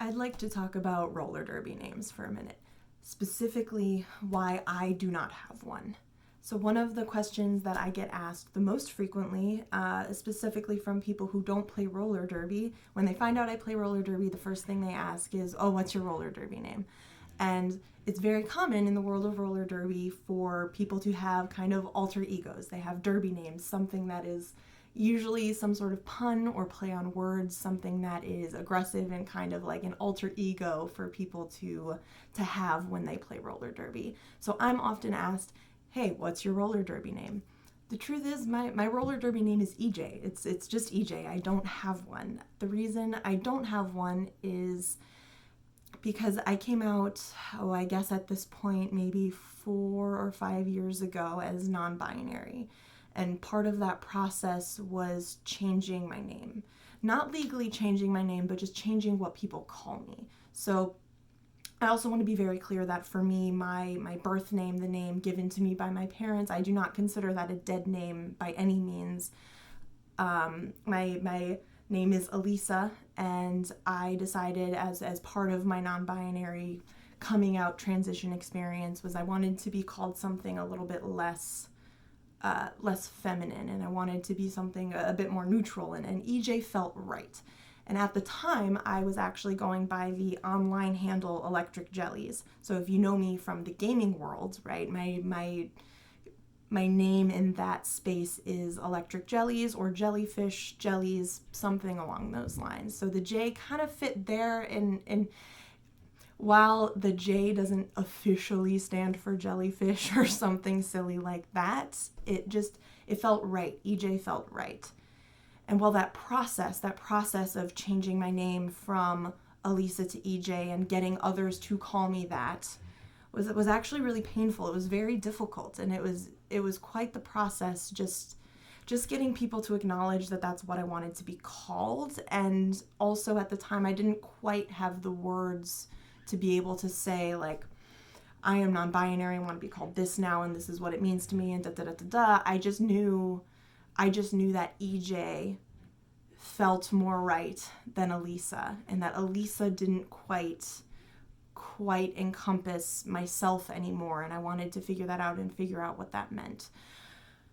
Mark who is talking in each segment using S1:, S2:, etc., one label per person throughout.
S1: I'd like to talk about roller derby names for a minute, specifically why I do not have one. So one of the questions that I get asked the most frequently, specifically from people who don't play roller derby, when they find out I play roller derby, the first thing they ask is, oh, what's your roller derby name? And it's very common in the world of roller derby for people to have kind of alter egos. They have derby names, something that is usually some sort of pun or play on words, something that is aggressive and kind of like an alter ego for people to have when they play roller derby. So I'm often asked, hey, what's your roller derby name? The truth is my roller derby name is EJ. It's just EJ. I don't have one. The reason I don't have one is because I came out, I guess at this point, maybe 4 or 5 years ago as non-binary. And part of that process was changing my name. Not legally changing my name, but just changing what people call me. So I also want to be very clear that for me, my birth name, the name given to me by my parents, I do not consider that a dead name by any means. My name is Elisa, and I decided as part of my non-binary coming out transition experience was I wanted to be called something a little bit less feminine, and I wanted to be something a bit more neutral, and EJ felt right. And at the time, I was actually going by the online handle Electric Jellies. So if you know me from the gaming world, right, my name in that space is Electric Jellies or Jellyfish Jellies, something along those lines. So the J kind of fit there, and while the J doesn't officially stand for jellyfish or something silly like that, it felt right. EJ felt right. And while that process of changing my name from Elisa to EJ and getting others to call me that was actually really painful. It was very difficult, and it was quite the process just getting people to acknowledge that that's what I wanted to be called. And also at the time I didn't quite have the words to be able to say, like, I am non-binary, I want to be called this now, and this is what it means to me, and da-da-da-da-da. I just knew that EJ felt more right than Elisa, and that Elisa didn't quite encompass myself anymore, and I wanted to figure that out and figure out what that meant.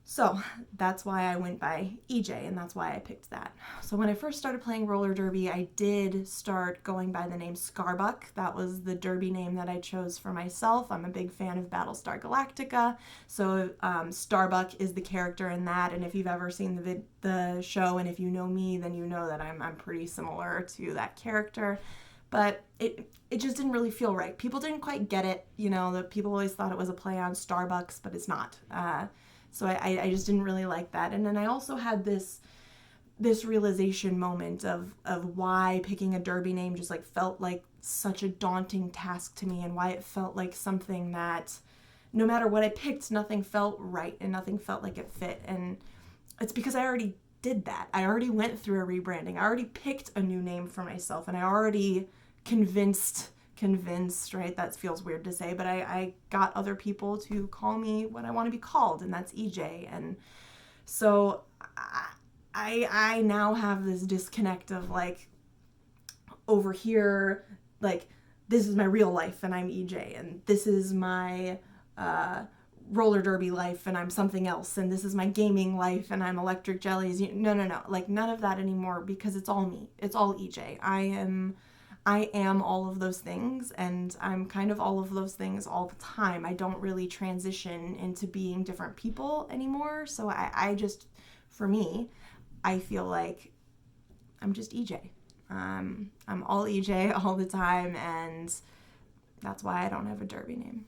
S1: So that's why I went by EJ, and that's why I picked that. So when I first started playing roller derby, I did start going by the name Scarbuck. That was the derby name that I chose for myself. I'm a big fan of Battlestar Galactica, so Starbuck is the character in that. And if you've ever seen the show, and if you know me, then you know that I'm pretty similar to that character. But it just didn't really feel right. People didn't quite get it. The people always thought it was a play on Starbucks, but it's not. So I just didn't really like that. And then I also had this realization moment of why picking a derby name just like felt like such a daunting task to me, and why it felt like something that no matter what I picked, nothing felt right and nothing felt like it fit. And it's because I already did that. I already went through a rebranding. I already picked a new name for myself, and I already convinced, right? That feels weird to say, but I got other people to call me what I want to be called, and that's EJ. And so I now have this disconnect of, like, over here, like, this is my real life and I'm EJ, and this is my roller derby life and I'm something else, and this is my gaming life and I'm Electric Jellies. No, like, none of that anymore, because it's all me. It's all EJ. I am all of those things, and I'm kind of all of those things all the time. I don't really transition into being different people anymore. So I just, for me, I feel like I'm just EJ. I'm all EJ all the time, and that's why I don't have a derby name.